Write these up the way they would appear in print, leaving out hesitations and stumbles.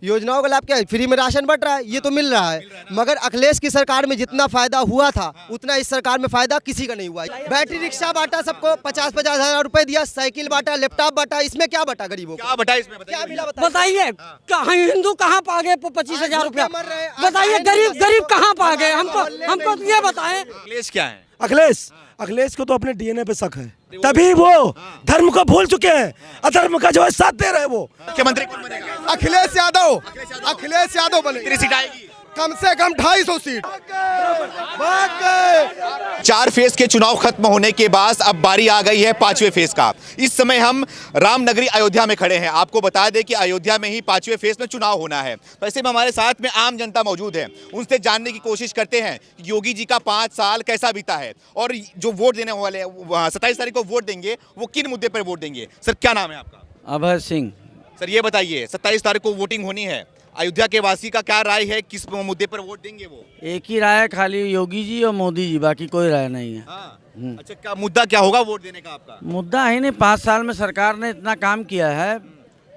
योजनाओं का लाभ क्या है? फ्री में राशन बंट रहा है, ये तो मिल रहा है, मगर अखिलेश की सरकार में जितना फायदा हुआ था उतना इस सरकार में फायदा किसी का नहीं हुआ। बैटरी रिक्शा बांटा सबको, 50-50 हजार रुपए दिया, साइकिल बांटा, लैपटॉप बांटा, इसमें क्या बटा गरीबों को? क्या बटा इसमें क्या मिला बताइए? कहाँ हिंदू कहाँ पा गए 25,000 रुपया? बताइए गरीब कहाँ पा गए? हमको ये बताएं। अखिलेश क्या है? अखिलेश को तो अपने डीएनए पे शक है, तभी वो धर्म को भूल चुके हैं, अधर्म का जो है साथ दे रहे वो। मुख्यमंत्री कौन बनेगा? अखिलेश यादव बने। कितनी सीट आएगी? कम से कम 250 सीट। 4 फेज के चुनाव खत्म होने के बाद अब बारी आ गई है 5वें फेज का। इस समय हम रामनगरी अयोध्या में खड़े हैं। आपको बता दें कि अयोध्या में ही 5वें फेज में चुनाव होना है। तो ऐसे में हमारे साथ में आम जनता मौजूद है, उनसे जानने की कोशिश करते हैं कि योगी जी का 5 साल कैसा बीता है और जो वोट देने वाले 27 तारीख को वोट देंगे वो किन मुद्दे पर वोट देंगे। सर क्या नाम है आपका? अभय सिंह। सर ये बताइए, 27 तारीख को वोटिंग होनी है, अयोध्या के वासी का क्या राय है, किस मुद्दे पर वोट देंगे वो? एक ही राय है, खाली योगी जी और मोदी जी, बाकी कोई राय नहीं है। अच्छा, क्या मुद्दा क्या होगा वोट देने का आपका? मुद्दा है नहीं, 5 साल में सरकार ने इतना काम किया है।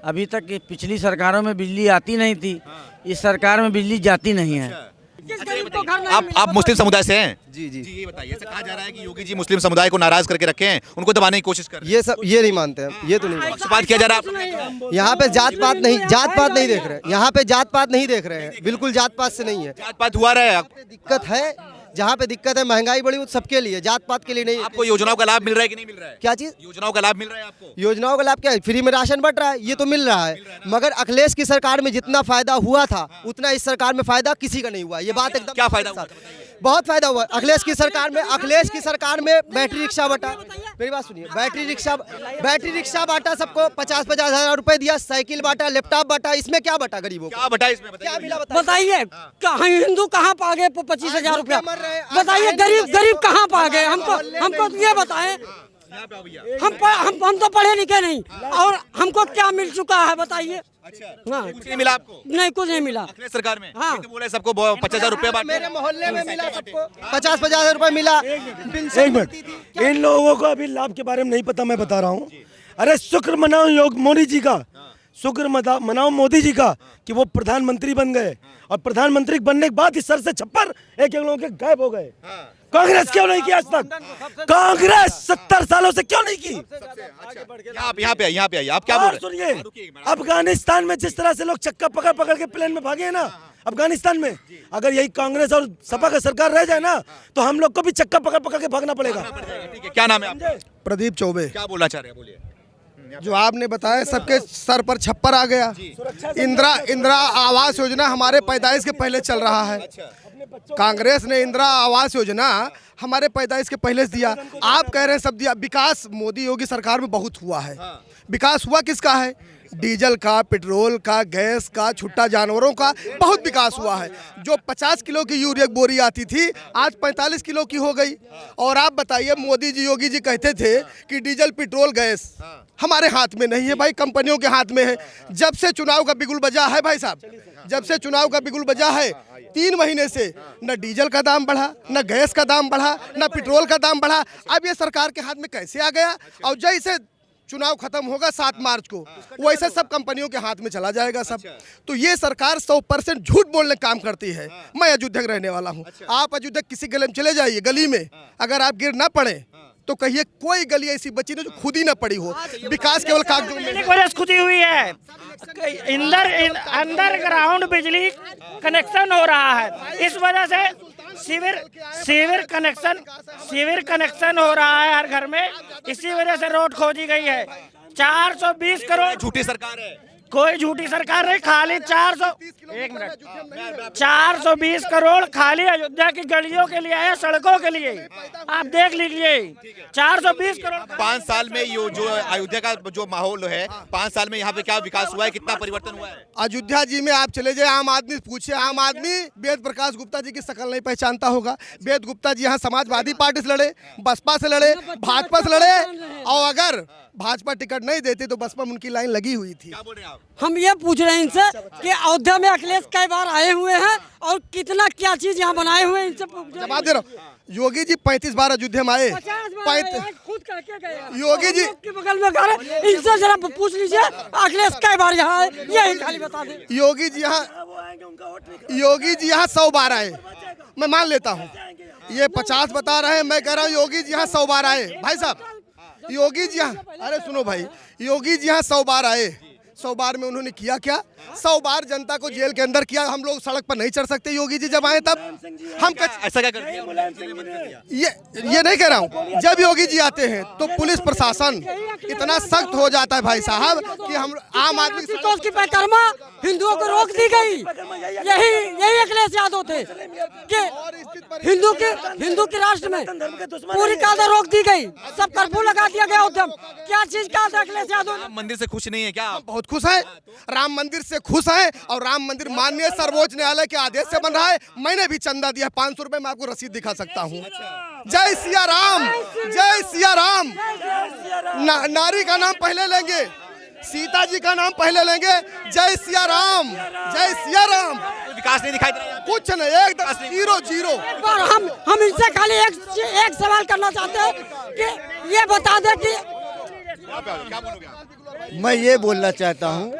अभी तक पिछली सरकारों में बिजली आती नहीं थी, इस सरकार में बिजली जाती नहीं है। आप मुस्लिम समुदाय से हैं? जी। ये बताइए, ऐसा कहा जा रहा है कि योगी जी मुस्लिम समुदाय को नाराज करके रखे हैं, उनको दबाने की कोशिश कर रहे हैं। ये नहीं मानते हैं, ये तो नहीं मानते। पक्षपात किया जा रहा है। यहाँ पे जात पात नहीं देख रहे, यहाँ पे जात पात नहीं देख रहे हैं, बिल्कुल जात पात से नहीं है। जात पात हुआ रहा है? दिक्कत है, जहाँ पे दिक्कत है, महंगाई बढ़ी, वो सबके लिए, जात पात के लिए नहीं। आपको योजनाओं का लाभ मिल रहा है कि नहीं मिल रहा है? क्या चीज? योजनाओं का लाभ मिल रहा है आपको? योजनाओं का लाभ क्या है? फ्री में राशन बंट रहा है, ये तो मिल रहा है, मगर अखिलेश की सरकार में जितना फायदा हुआ था उतना इस सरकार में फायदा किसी का नहीं हुआ। ये बात एकदम। क्या फायदा हुआ? बहुत फायदा हुआ अखिलेश की सरकार में बैटरी रिक्शा बांटा। मेरी बात सुनिए, बैटरी रिक्शा बांटा सबको, 50-50 हजार रुपए दिया, साइकिल बांटा, लैपटॉप बांटा, इसमें क्या बटा गरीबों को? क्या बटा इसमें? क्या मिला बताइए? कहाँ हिंदू कहाँ पा गए 25,000 रुपया? बताइए गरीब कहाँ पा गए? हमको ये बताएं। हम तो पढ़े लिखे नहीं, और हमको क्या मिल चुका है बताइए? अच्छा, हाँ। कुछ नहीं मिला आपको? नहीं, कुछ नहीं मिला। अखिलेश सरकार में? हाँ। तो बोले सबको 50,000 रुपए बांटे। मेरे मोहल्ले में मिला सबको 50-50 हजार रुपए मिला। एक मिनट, इन लोगों को अभी लाभ के बारे में नहीं पता, मैं बता रहा हूँ। अरे शुक्र मनाओ मोदी जी का, शुक्र मनाओ मोदी जी का कि वो प्रधानमंत्री बन गए, और प्रधानमंत्री बनने के बाद इस सर से छप्पर एक लोगों के गायब हो गए। कांग्रेस क्यों नहीं की आज तक? कांग्रेस 70 सालों से क्यों नहीं की? यहाँ पे आइए, आप क्या बोल रहे सुनिए, अफगानिस्तान में जिस तरह से लोग चक्का पकड़ के प्लेन में भागे हैं ना, अफगानिस्तान में, अगर यही कांग्रेस और सपा का सरकार रह जाए ना, तो हम लोग को भी चक्का पकड़ के भागना पड़ेगा। ठीक है, क्या नाम है आपका? प्रदीप चौबे। क्या बोलना चाह रहे हैं, बोलिए। जो आपने बताया, सबके सर पर छप्पर आ गया। इंदिरा आवास योजना हमारे पैदाइश के पहले चल रहा है। कांग्रेस ने इंदिरा आवास योजना हमारे पैदाइश के पहले से दिया। आप कह रहे हैं सब दिया। विकास मोदी योगी सरकार में बहुत हुआ है। विकास हुआ किसका है? डीजल का, पेट्रोल का, गैस का, छुट्टा जानवरों का बहुत विकास हुआ है। जो 50 किलो की यूरिया बोरी आती थी, आज 45 किलो की हो गई। और आप बताइए, मोदी जी योगी जी कहते थे कि डीजल, पेट्रोल, गैस हमारे हाथ में नहीं है भाई, कंपनियों के हाथ में है। जब से चुनाव का बिगुल बजा है भाई साहब, जब से चुनाव का बिगुल बजा है, 3 महीने से न डीजल का दाम बढ़ा, न गैस का दाम बढ़ा, न पेट्रोल का दाम बढ़ा। अब ये सरकार के हाथ में कैसे आ गया? और जैसे चुनाव खत्म होगा 7 मार्च को, वैसे सब कंपनियों के हाथ में चला जाएगा सब। तो ये सरकार 100% झूठ बोलने का काम करती है। मैं अयोध्या का रहने वाला हूँ। आप अयोध्या किसी गली में चले जाइए, गली में अगर आप गिर ना पड़े तो कहिए कोई गली ऐसी बची नहीं जो खुद ही ना पड़ी हो। विकास केवल कागजों में खुदी हुई है। अंडरग्राउंड बिजली कनेक्शन हो रहा है, इस वजह से सीवर कनेक्शन हो रहा है हर घर में, इसी वजह से रोड खोदी गई है। 420 करोड़। झूठी सरकार है। कोई झूठी सरकार नहीं, खाली 420 करोड़ खाली अयोध्या की गलियों के लिए है, सड़कों के लिए। आप देख लीजिए, 420 करोड़। 5 साल में ये जो अयोध्या का जो माहौल है, 5 साल में यहाँ पे क्या विकास हुआ है, कितना परिवर्तन हुआ है? अयोध्या जी में आप चले जाए, आम आदमी पूछे, आम आदमी वेद प्रकाश गुप्ता जी की शक्ल नहीं पहचानता होगा। वेद गुप्ता जी यहाँ समाजवादी पार्टी से लड़े, बसपा से लड़े, भाजपा से लड़े, और अगर भाजपा टिकट नहीं देती तो बसपा में उनकी लाइन लगी हुई थी। क्या बोल रहे हैं आप? हम ये पूछ रहे हैं इनसे कि अयोध्या में अखिलेश कई बार आए हुए हैं और कितना क्या चीज यहाँ बनाए हुए हैं, इनसे जवाब दे रहा हूँ। योगी जी 35 बार अयोध्या में आए। 50 बार आए, आज खुद कह के गए। योगी जी हम लोग के बगल में घर है, इनसे जरा पूछ लीजिए अखिलेश कई बार यहाँ आए, यही खाली बता दे। योगी जी यहाँ 100 बार आए, मैं मान लेता हूँ। ये 50 बता रहे हैं, मैं कह रहा हूँ योगी जी यहाँ 100 बार आए। भाई साहब, योगी जी यहाँ, अरे सुनो भाई, योगी जी यहाँ 100 बार आए। 100 बार में उन्होंने किया क्या? 100 बार जनता को जेल के अंदर किया। हम लोग सड़क पर नहीं चढ़ सकते योगी जी जब आए तब? हम ऐसा क्या कर दिया? ये नहीं कह रहा हूँ, जब योगी जी आते हैं तो पुलिस प्रशासन इतना सख्त हो जाता है भाई साहब कि हम आम आदमी तो उसकी परिक्रमा हिंदुओं को रोक दी गई। यही अखिलेश यादव थे कि हिंदू के राष्ट्र में पूरी कायदा रोक दी गई, सब कर्फ्यू लगा दिया गया उद्यम। क्या चीज का था अखिलेश यादव? मंदिर से खुश नहीं है क्या आप? बहुत खुश है, राम मंदिर से खुश है। और राम मंदिर माननीय सर्वोच्च न्यायालय के आदेश से बन रहा है। मैंने भी चंदा दिया 500 रुपए, मैं आपको रसीद दिखा सकता हूँ। जय सिया राम, जय सिया राम। नारी का नाम पहले लेंगे, सीता जी का नाम पहले लेंगे। जय सिया राम, जय सिया राम। विकास नहीं दिखाई दे रहा है? कुछ नहीं, एकदम 0-0। और हम इनसे खाली एक सवाल करना चाहते हैं कि ये बता दे कि क्या बोलोगे आप? मैं ये बोलना चाहता हूँ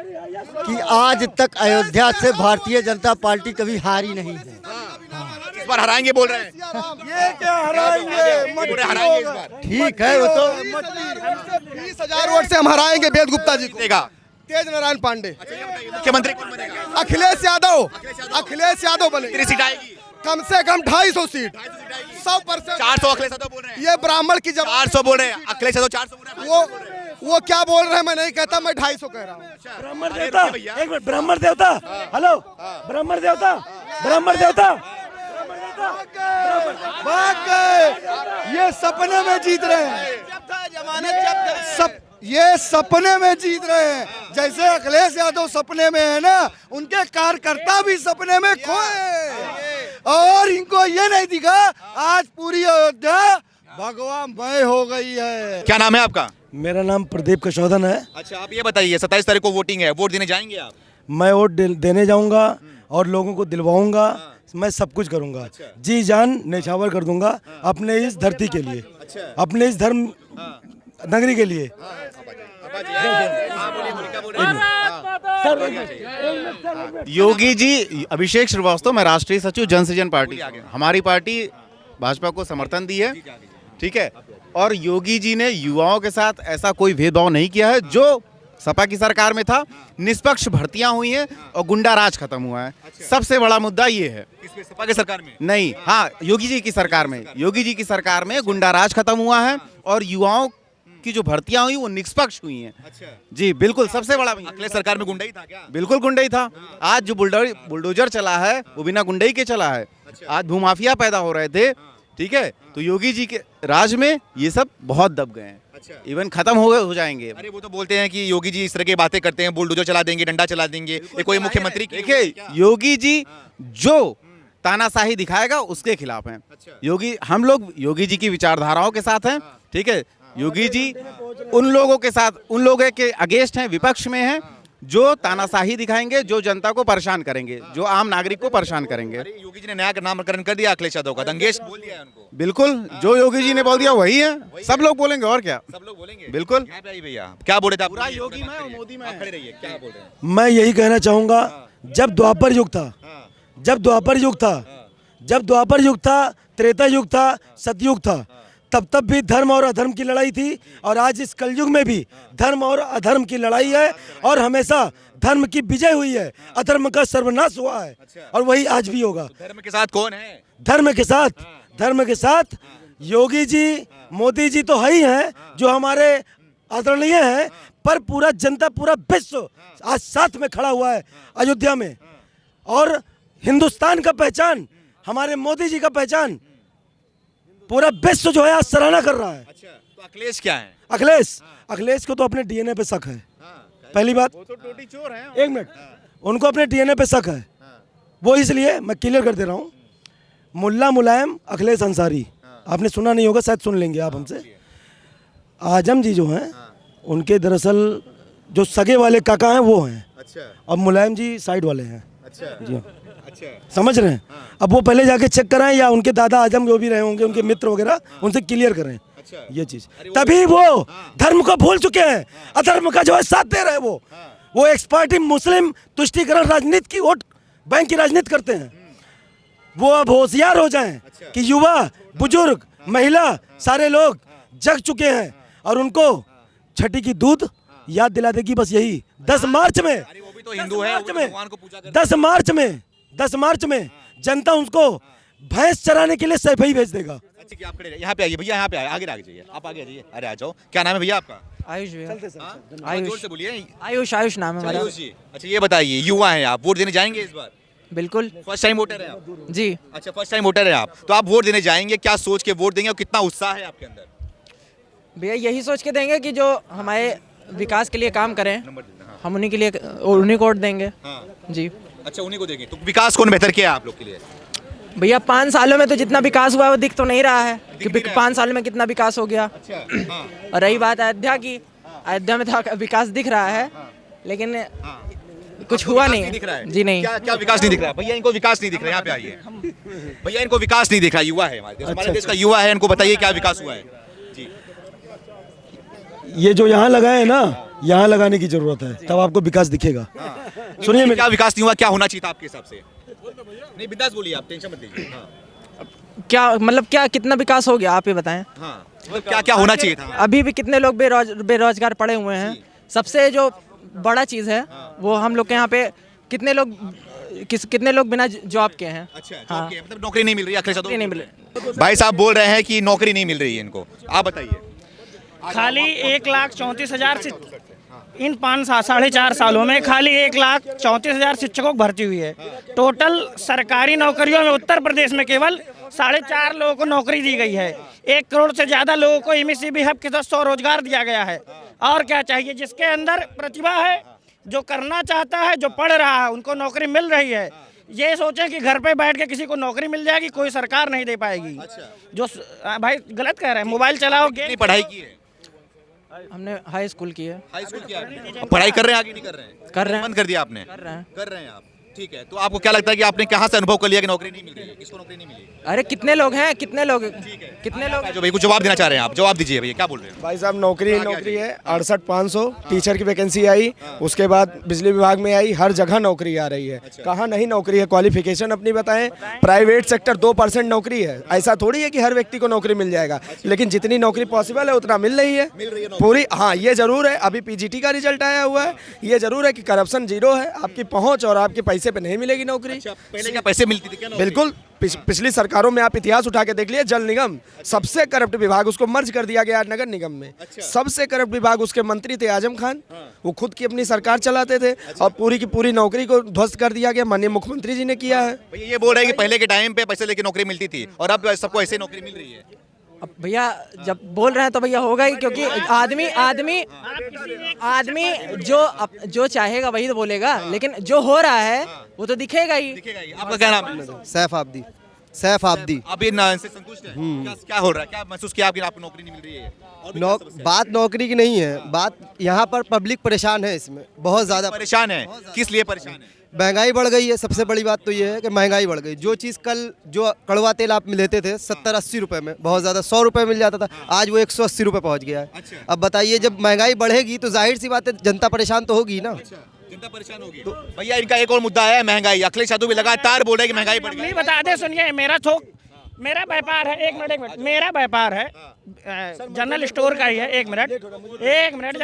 कि आज तक अयोध्या से भारतीय जनता पार्टी कभी हारी नहीं है। इस बार हराएंगे बोल रहे हैं। ये क्या हराएंगे? हराएंगे इस बार। ठीक है, वो तो 20,000 वोट से हम हराएंगे वेद गुप्ता जी को। देगा तेज नारायण पांडे। मुख्यमंत्री कौन बनेगा? अखिलेश यादव, अखिलेश यादव बने। कितनी सीट आएगी? कम से कम 250 सीट, 100%। 400 अखिलेश यादव बोल रहे हैं। ये ब्राह्मण की जब 400 बोल रहे हैं, अखिलेश यादव 400 बोल रहे हैं। वो क्या बोल रहे हैं मैं नहीं कहता, मैं 250 कह रहा हूँ। ब्राह्मण देवता, एक मिनट, ब्राह्मण देवता, हेलो, ब्राह्मण देवता, ब्राह्मण देवता, भाग गए। ये सपने में जीत रहे हैं, ये सपने में जीत रहे हैं। जैसे अखिलेश यादव सपने में है ना, उनके कार्यकर्ता भी सपने में खोए। और इनको ये नहीं दिखा आज पूरी अयोध्या भगवामय हो गई है। क्या नाम है आपका? मेरा नाम प्रदीप कशोधन है। अच्छा, आप ये बताइए, 27 तारीख को वोटिंग है, वोट देने जाएंगे आप? मैं वोट देने जाऊंगा और लोगों को दिलवाऊंगा। मैं सब कुछ करूंगा, जी जान न्यौछावर कर दूंगा अपने इस धरती के लिए, अपने इस धर्म नगरी के लिए। योगी जी, अभिषेक श्रीवास्तव, मैं राष्ट्रीय सचिव जनसृजन पार्टी। हमारी पार्टी भाजपा को समर्थन दी है, ठीक है। और योगी जी ने युवाओं के साथ ऐसा कोई भेदभाव नहीं किया है। जो सपा की सरकार में था, निष्पक्ष भर्तियां हुई हैं और गुंडा राज खत्म हुआ है। सबसे बड़ा मुद्दा ये है। किसमें? सपा की सरकार में? नहीं, हाँ, योगी जी की सरकार में, योगी जी की सरकार में गुंडा राज खत्म हुआ है और युवाओं की जो भर्तियां हुई वो निष्पक्ष हुई हैं। अच्छा जी बिल्कुल, सबसे बड़ा। अखिलेश सरकार में गुंडा ही था क्या? बिल्कुल गुंडा ही था। आज जो बुलडोजर चला है वो बिना गुंडई के चला है। आज भूमाफिया पैदा हो रहे थे, ठीक है। तो योगी जी के राज में ये सब बहुत दब गए हैं। अच्छा, इवन खत्म हो जाएंगे। अरे वो तो बोलते हैं कि योगी जी इस तरह की बातें करते हैं, बुलडोजर चला देंगे, डंडा चला देंगे। ये कोई मुख्यमंत्री देखिए, योगी जी जो तानाशाही दिखाएगा उसके खिलाफ हैं। योगी, हम लोग योगी जी की विचारधाराओं के साथ हैं, ठीक है। योगी जी उन लोगों के साथ, उन लोगों के अगेंस्ट हैं, विपक्ष में हैं, जो तानाशाही दिखाएंगे, जो जनता को परेशान करेंगे, जो आम नागरिक को परेशान करेंगे। अरे योगी जी ने नया नामकरण कर दिया अखिलेश यादव का, दंगेश बोल दिया है उनको। बिल्कुल, जो योगी जी ने बोल दिया वही है, सब लोग बोलेंगे और क्या। सब लोग बोलेंगे बिल्कुल। भैया क्या बोले थे आप? पूरा योगी में और मोदी में। खड़े रहिए, क्या बोल रहे हैं? मैं यही कहना चाहूंगा, जब द्वापर युग था, जब द्वापर युग था, जब द्वापर युग था, त्रेता युग था, सतयुग था, तब भी धर्म और अधर्म की लड़ाई थी। और आज इस कलयुग में भी धर्म और अधर्म की लड़ाई है और हमेशा धर्म की विजय हुई है, अधर्म का सर्वनाश हुआ है। और वही आज भी होगा। धर्म के साथ कौन है? धर्म के साथ, धर्म के साथ योगी जी, मोदी जी तो है ही हैं, जो हमारे आदरणीय हैं, पर पूरा जनता, पूरा विश्व आज साथ में खड़ा हुआ है अयोध्या में। और हिंदुस्तान का पहचान, हमारे मोदी जी का पहचान पूरा विश्व जो है आज सराहना कर रहा है। अच्छा, तो अखिलेश क्या है? अखिलेश को तो अपने डीएनए पे शक है। पहली बात, वो तो टोटी चोर है। एक मिनट, उनको अपने डीएनए पे शक है। वो इसलिए मैं क्लियर कर दे रहा हूँ, मुल्ला मुलायम अखिलेश अंसारी, आपने सुना नहीं होगा, शायद सुन लेंगे आप हमसे। आजम जी जो हैं, उनके दरअसल जो सगे वाले काका हैं वो हैं। अच्छा, और मुलायम जी साइड वाले हैं। जी हाँ। समझ रहे हैं? अब वो पहले जाके चेक कराएं या उनके दादा आजम जो भी रहे होंगे उनके मित्र वगैरह उनसे क्लियर करें ये चीज, तभी वो धर्म को भूल चुके हैं, अधर्म का जो है साथ दे रहे हैं। वो एक्सपर्टी मुस्लिम तुष्टीकरण राजनीति की वोट बैंक की राजनीति करते हैं। वो अब होशियार हो जाएं कि युवा बुजुर्ग महिला सारे लोग जग चुके हैं और उनको छठी की दूध याद दिला देगी बस यही 10 मार्च में। वो भी तो हिंदू है, वो भी भगवान को पूजा करते 10 मार्च में जनता उसको भैंस चराने के लिए सैफई भेज देगा। अच्छा कि आप खड़े रहिए, यहाँ पे आइए भैया, यहाँ पे आइए, आगे जाइए, आप आगे आ जाइए। अरे आ जाओ, क्या नाम है भैया आपका? आयुष भैया। आयुष, जोर से बोलिए। आयुष नाम है हमारा। आयुष जी, अच्छा ये बताइए, युवा हैं आप, वोट देने जाएंगे इस बार? बिल्कुल। फर्स्ट टाइम वोटर है आप? जी। अच्छा, फर्स्ट टाइम वोटर है आप, तो आप वोट देने जाएंगे, क्या सोच के वोट देंगे और कितना उत्साह है आपके अंदर? भैया यही सोच के देंगे कि जो हमारे विकास के लिए काम करें हम उन्हीं के लिए उन्हीं को वोट देंगे। जी। अच्छा, उन्हीं को देंगे। तो विकास कौन बेहतर किया आप लोग के लिए? भैया 5 सालों में तो जितना विकास हुआ है वो दिख तो नहीं रहा है कि 5 सालों में कितना विकास हो गया। और रही बात अयोध्या की, अयोध्या में तो विकास दिख रहा है लेकिन कुछ हुआ नहीं दिख रहा है। जी नहीं। क्या विकास नहीं दिख रहा? भैया इनको विकास नहीं दिख रहा, यहाँ पे आइए भैया, इनको विकास नहीं दिख रहा। युवा है हमारे देश का युवा है, इनको बताइए क्या विकास हुआ है जी। ये जो यहाँ लगा है ना, यहाँ लगाने की जरूरत है, तब आपको विकास दिखेगा। सुनिए मेरे, क्या विकास नहीं हुआ, क्या होना चाहिए था आपके हिसाब से? नहीं, बिंदास बोलिए, आप टेंशन मत लीजिए। क्या मतलब क्या कितना विकास हो गया आप ये बताएं। क्या क्या होना चाहिए था? अभी भी कितने लोग बेरोजगार पड़े हुए हैं। सबसे जो बड़ा चीज़ है वो हम लोग के यहाँ पे कितने लोग बिना जॉब के हैं। अच्छा, जॉब के, मतलब नौकरी नहीं मिल रही है, अखिलेश यादव नहीं मिल रही। भाई साहब बोल रहे हैं कि नौकरी नहीं मिल रही है इनको, आप बताइए। खाली 1,34,000 इन 4.5 सालों में खाली 1,34,000 शिक्षकों की भर्ती हुई है। टोटल सरकारी नौकरियों में उत्तर प्रदेश में केवल 4.5 लोगों को नौकरी दी गई है। 1 करोड़ से ज़्यादा लोगों को एमएसएमई हब के तहत स्वरोजगार दिया गया है। और क्या चाहिए? जिसके अंदर प्रतिभा है, जो करना चाहता है, जो पढ़ रहा है, उनको नौकरी मिल रही है। ये सोचें कि घर पे बैठ के किसी को नौकरी मिल जाएगी, कोई सरकार नहीं दे पाएगी। जो भाई गलत कह रहे हैं, मोबाइल चलाओ, कितनी पढ़ाई की है? हमने हाई स्कूल की है। हाई स्कूल किया है। पढ़ाई कर रहे हैं, आगे नहीं कर रहे हैं? कर रहे हैं। बंद कर दिया आपने? कर रहे हैं आप। ठीक है, तो आपको क्या लगता है कि आपने कहाँ से अनुभव कर लिया कि नौकरी नहीं मिल रही है? किसको नौकरी नहीं मिली? अरे कितने लोग हैं, कितने लोग जो भाई कुछ जवाब देना चाह रहे हैं, आप जवाब दीजिए भैया, क्या बोल रहे हैं? भाई साहब नौकरी है 68,500 टीचर की वैकेंसी आई, उसके बाद बिजली विभाग में आई, हर जगह नौकरी आ रही है। कहाँ नहीं नौकरी है? क्वालिफिकेशन अपनी बताएं। प्राइवेट सेक्टर 2% नौकरी है, ऐसा थोड़ी है कि हर व्यक्ति को नौकरी मिल जाएगा, लेकिन जितनी नौकरी पॉसिबल है उतना मिल रही है पूरी। हाँ, ये जरूर है, अभी पीजीटी का रिजल्ट आया हुआ है, ये जरूर है कि करप्शन जीरो है, आपकी पहुँच और आपके पैसे पे नहीं मिलेगी नौकरी। पहले क्या पैसे मिलती थी क्या नौकरी? बिल्कुल, पिछली सरकारों में आप इतिहास उठा के देख लिए, जल निगम सबसे करप्ट विभाग, उसको मर्ज कर दिया गया नगर निगम में। सबसे करप्ट विभाग, उसके मंत्री थे आजम खान, वो खुद की अपनी सरकार चलाते थे और पूरी की पूरी नौकरी को ध्वस्त कर दिया गया। माननीय मुख्यमंत्री जी ने किया है। ये बोल रहे हैं कि पहले के टाइम पे पैसे लेके नौकरी मिलती थी और अब सबको ऐसे नौकरी मिल रही है। अब भैया जब बोल रहे हैं तो भैया होगा ही, क्योंकि आदमी जो चाहेगा वही तो बोलेगा, लेकिन जो हो रहा है वो तो दिखेगा ही। आपका क्या नाम है? सैफ आब्दी। आप इनसे संतुष्ट हैं? क्या हो रहा है, क्या महसूस किया आपको नौकरी नहीं मिल रही है? बात नौकरी की नहीं है, बात यहाँ पर पब्लिक परेशान है, इसमें बहुत ज़्यादा परेशान है। किस लिए परेशान है? महंगाई बढ़ गई है। सबसे बड़ी बात तो ये है कि महंगाई बढ़ गई। जो चीज़ कल जो कड़वा तेल आप लेते थे 70-80 रुपए में, बहुत ज़्यादा 100 रुपए मिल जाता था, आज वो 180 रुपए पहुँच गया है। अब बताइए, जब महंगाई बढ़ेगी तो जाहिर सी बात है जनता परेशान तो होगी ना। जनता परेशान होगी। तो भैया इनका एक और मुद्दा है महंगाई। अखिलेश यादव भी लगातार बोल रहे हैं कि महंगाई बढ़ गई। नहीं बता दे, सुनिए, मेरा व्यापार है, एक मिनट, मेरा व्यापार है जनरल स्टोर का ही है। एक मिनट,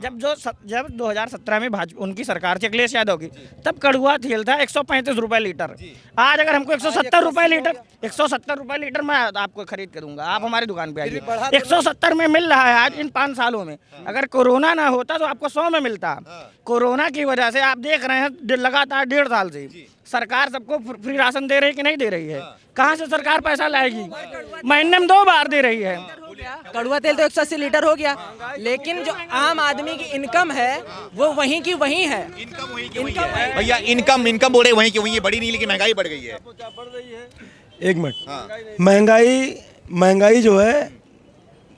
जब 2017 में उनकी सरकार थी अखिलेश यादव की, तब कड़ुआ तेल था 135 रुपए लीटर। आज अगर हमको 170 रुपए लीटर मैं आपको खरीद के दूंगा, आप हमारी दुकान पे आइए। 170 में मिल रहा है आज इन 5 सालों में। अगर कोरोना ना होता तो आपको 100 में मिलता। कोरोना की वजह से आप देख रहे हैं लगातार 1.5 साल से सरकार सबको फ्री राशन दे रही है कि नहीं दे रही है? कहाँ से सरकार पैसा लाएगी? महीने में 2 बार दे रही है। कड़वा तेल तो 180 लीटर हो गया, लेकिन जो आम आदमी की इनकम है वो वहीं की वहीं है। भैया इनकम बोले वहीं की वहीं है, बढ़ी नहीं, लेकिन महंगाई बढ़ गई है। एक मिनट, महंगाई जो है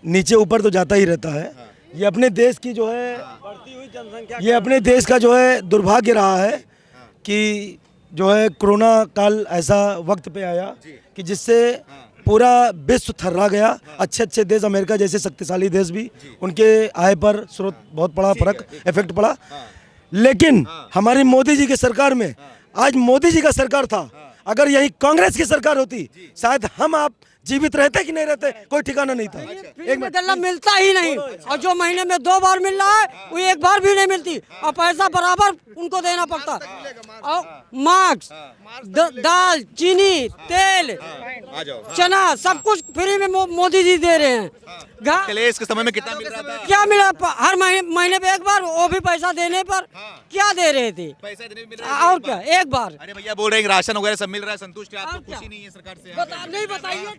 नीचे ऊपर तो जाता ही रहता है। ये अपने देश की जो है, ये अपने देश का जो है दुर्भाग्य रहा है कि जो है कोरोना काल ऐसा वक्त पे आया कि जिससे पूरा विश्व थर्रा गया। अच्छे अच्छे देश, अमेरिका जैसे शक्तिशाली देश भी, उनके आय पर स्रोत बहुत बड़ा फर्क इफेक्ट पड़ा। लेकिन हमारी मोदी जी की सरकार में, आज मोदी जी का सरकार था, अगर यही कांग्रेस की सरकार होती शायद हम आप जीवित रहते कि नहीं रहते, कोई ठिकाना नहीं था। एक में गल्ला मिलता ही नहीं, और जो महीने में 2 बार मिल रहा है वो 1 बार भी नहीं मिलती, और पैसा बराबर उनको देना पड़ता। और मास्क, दाल, चीनी, तेल, चना, सब कुछ फ्री में मोदी जी दे रहे हैं। अखिलेश के समय में कितना मिल रहा था? क्या मिला? हर महीने पे 1 बार, वो भी पैसा देने पर क्या दे रहे थे? पैसा देने में मिल रहा है और क्या 1 बार? अरे भैया बोल रहे हैं राशन वगैरह सब मिल रहा है, संतुष्ट है आप? और क्या? खुशी नहीं है सरकार से? नहीं बताइए।